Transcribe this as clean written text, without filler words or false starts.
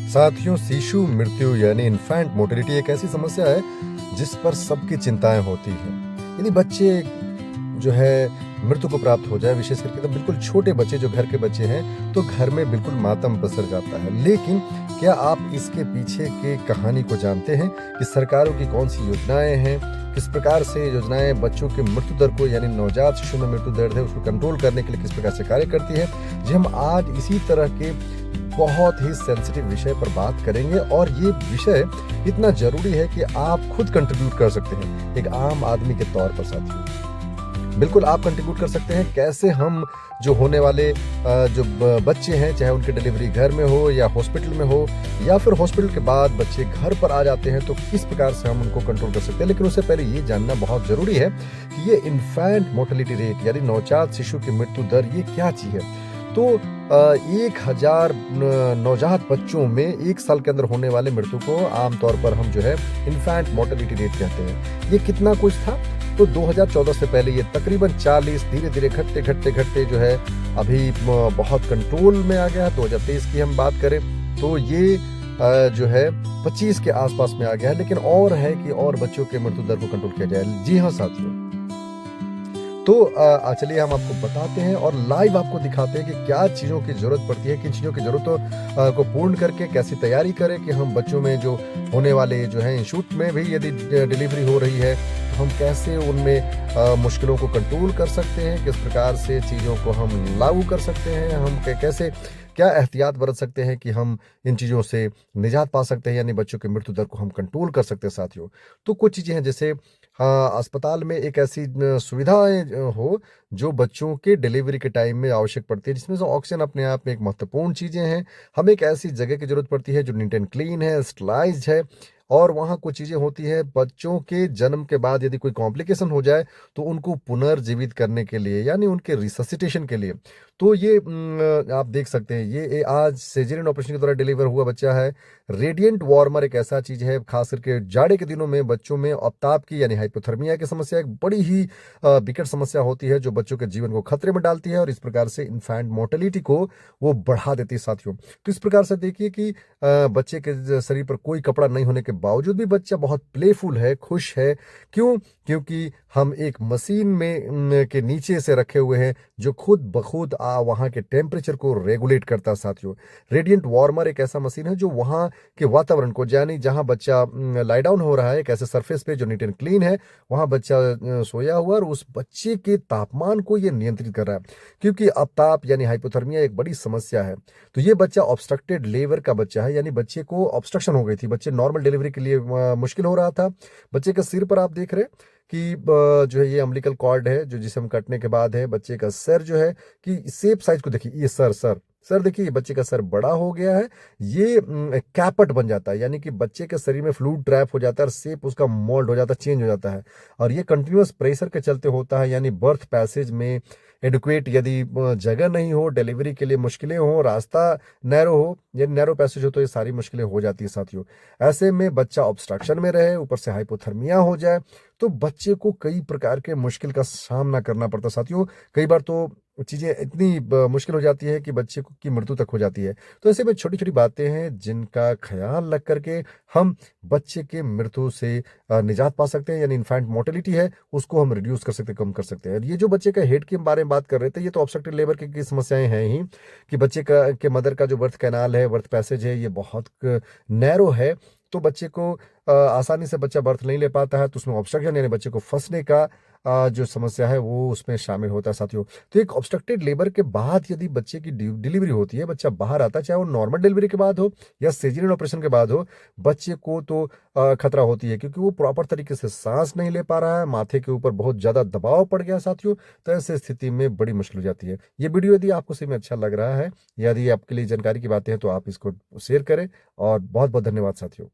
साथियों, शिशु मृत्यु यानी इन्फैंट मोर्टेलिटी एक ऐसी समस्या है जिस पर सबकी चिंताएं होती हैं। यदि बच्चे जो है मृत्यु को प्राप्त हो जाए, विशेष करके तो बिल्कुल छोटे बच्चे जो घर के बच्चे हैं, तो घर में बिल्कुल मातम पसर जाता है। लेकिन क्या आप इसके पीछे की कहानी को जानते हैं कि सरकारों की कौन सी योजनाएं हैं, किस प्रकार से ये योजनाएं बच्चों की मृत्यु दर को यानी नवजात शिशु में मृत्यु दर है उसको कंट्रोल करने के लिए किस प्रकार से कार्य करती है। जी, हम आज इसी तरह के बहुत ही सेंसिटिव विषय पर बात करेंगे और ये विषय इतना जरूरी है कि आप खुद कंट्रीब्यूट कर सकते हैं एक आम आदमी के तौर पर। साथियों, बिल्कुल आप कंट्रीब्यूट कर सकते हैं। कैसे हम जो होने वाले जो बच्चे हैं, चाहे उनकी डिलीवरी घर में हो या हॉस्पिटल में हो, या फिर हॉस्पिटल के बाद बच्चे घर पर आ जाते हैं, तो किस प्रकार से हम उनको कंट्रोल कर सकते हैं। लेकिन उससे पहले ये जानना बहुत जरूरी है कि ये इन्फैंट मोर्टेलिटी रेट यानी नवजात शिशु की मृत्यु दर ये क्या चीज है। तो 1000 नवजात बच्चों में 1 साल के अंदर होने वाले मृत्यु को आमतौर पर हम जो है इन्फैंट मोर्टेलिटी रेट कहते हैं। ये कितना कुछ था, तो 2014 से पहले ये तकरीबन 40, धीरे धीरे घटते घटते घटते जो है अभी बहुत कंट्रोल में आ गया। 2023 की हम बात करें तो ये जो है 25 के आसपास में आ गया है। लेकिन और है कि और बच्चों के मृत्यु दर को कंट्रोल किया जाए। जी हाँ साथियों, तो चलिए हम आपको बताते हैं और लाइव आपको दिखाते हैं कि क्या चीज़ों की ज़रूरत पड़ती है, किन चीज़ों की ज़रूरतों को पूर्ण करके कैसी तैयारी करें कि हम बच्चों में जो होने वाले जो है इंस्टीट्यूट में भी यदि डिलीवरी हो रही है तो हम कैसे उनमें मुश्किलों को कंट्रोल कर सकते हैं, किस प्रकार से चीज़ों को हम लागू कर सकते हैं, हम कैसे क्या एहतियात बरत सकते हैं कि हम इन चीज़ों से निजात पा सकते हैं, यानी बच्चों की मृत्यु दर को हम कंट्रोल कर सकते हैं। साथियों, तो कुछ चीज़ें हैं जैसे अस्पताल में एक ऐसी सुविधाएं हो जो बच्चों के डिलीवरी के टाइम में आवश्यक पड़ती है, जिसमें से ऑक्सीजन अपने आप में एक महत्वपूर्ण चीज़ें हैं। हमें एक ऐसी जगह की जरूरत पड़ती है जो नीट एंड क्लीन है, स्टरलाइज्ड है, और वहाँ कुछ चीज़ें होती है बच्चों के जन्म के बाद यदि कोई कॉम्प्लिकेशन हो जाए तो उनको पुनर्जीवित करने के लिए यानी उनके रिससिटेशन के लिए। तो ये आप देख सकते हैं ये आज सिजेरियन ऑपरेशन के द्वारा डिलीवर हुआ बच्चा है। रेडिएंट वार्मर एक ऐसा चीज है, खास करके जाड़े के दिनों में बच्चों में अवताप की यानी हाइपोथर्मिया की समस्या एक बड़ी ही विकट समस्या होती है जो बच्चों के जीवन को खतरे में डालती है और इस प्रकार से इन्फैंट मोर्टेलिटी को वो बढ़ा देती है। साथियों, तो इस प्रकार से देखिए कि बच्चे के शरीर पर कोई कपड़ा नहीं होने के बावजूद भी बच्चा बहुत प्लेफुल है, खुश है। क्यों? क्योंकि हम एक मशीन में के नीचे से रखे हुए हैं जो खुद ब खुद वहाँ के टेम्परेचर को रेगुलेट करता है। साथियों, रेडिएंट वार्मर एक ऐसा मशीन है जो वहाँ के वातावरण को यानी जहाँ बच्चा लाई डाउन हो रहा है एक ऐसे सरफेस पे जो नीट एंड क्लीन है, वहाँ बच्चा सोया हुआ और उस बच्चे के तापमान को ये नियंत्रित कर रहा है। क्योंकि अवताप यानी हाइपोथर्मिया एक बड़ी समस्या है। तो ये बच्चा ऑब्स्ट्रक्टेड लेबर का बच्चा है, यानी बच्चे को ऑब्स्ट्रक्शन हो गई थी, बच्चे नॉर्मल डिलीवरी के लिए मुश्किल हो रहा था। बच्चे के सिर पर आप देख रहे हैं कि जो है ये अम्बिलिकल कॉर्ड है जो जिसे हम काटने के बाद है। बच्चे का सर जो है कि शेप साइज को देखिए, ये सर सर सर देखिए, ये बच्चे का सर बड़ा हो गया है। ये कैपट बन जाता है, यानी कि बच्चे के शरीर में फ्लूइड ट्रैप हो जाता है और शेप उसका मोल्ड हो जाता है, चेंज हो जाता है। और ये कंटिन्यूअस प्रेशर के चलते होता है, यानी बर्थ पैसेज में एडुकेट यदि जगह नहीं हो, डिलीवरी के लिए मुश्किलें हो, रास्ता नैरो हो, यदि नैरो पैसेज हो तो ये सारी मुश्किलें हो जाती है। साथियों, ऐसे में बच्चा ऑब्स्ट्रक्शन में रहे, ऊपर से हाइपोथर्मिया हो जाए तो बच्चे को कई प्रकार के मुश्किल का सामना करना पड़ता है। साथियों, कई बार तो चीजें इतनी मुश्किल हो जाती है कि बच्चे की मृत्यु तक हो जाती है। तो ऐसे में छोटी छोटी बातें हैं जिनका ख्याल रख करके हम बच्चे के मृत्यु से निजात पा सकते हैं, यानी इन्फैंट मोर्टेलिटी है उसको हम रिड्यूस कर सकते हैं, कम कर सकते हैं। ये जो बच्चे का हेड के बारे में बात कर रहे थे, ये तो ऑब्स्ट्रक्टिव लेबर की समस्याएं हैं ही कि बच्चे का के मदर का जो बर्थ कैनाल है, बर्थ पैसेज है, ये बहुत नैरो है। तो बच्चे को आसानी से बच्चा बर्थ नहीं ले पाता है, तो उसमें ऑब्स्ट्रक्शन यानी बच्चे को फंसने का जो समस्या है वो उसमें शामिल होता है। साथियों, तो एक ऑब्स्ट्रक्टेड लेबर के बाद यदि बच्चे की डिलीवरी होती है, बच्चा बाहर आता है, चाहे वो नॉर्मल डिलीवरी के बाद हो या सिजेरियन ऑपरेशन के बाद हो, बच्चे को तो खतरा होती है क्योंकि वो प्रॉपर तरीके से सांस नहीं ले पा रहा है, माथे के ऊपर बहुत ज्यादा दबाव पड़ गया। साथियों, तो ऐसे स्थिति में बड़ी मुश्किल हो जाती है। ये वीडियो यदि आपको सही में अच्छा लग रहा है, यदि आपके लिए जानकारी की बातें हैं तो आप इसको शेयर करें। और बहुत बहुत धन्यवाद साथियों।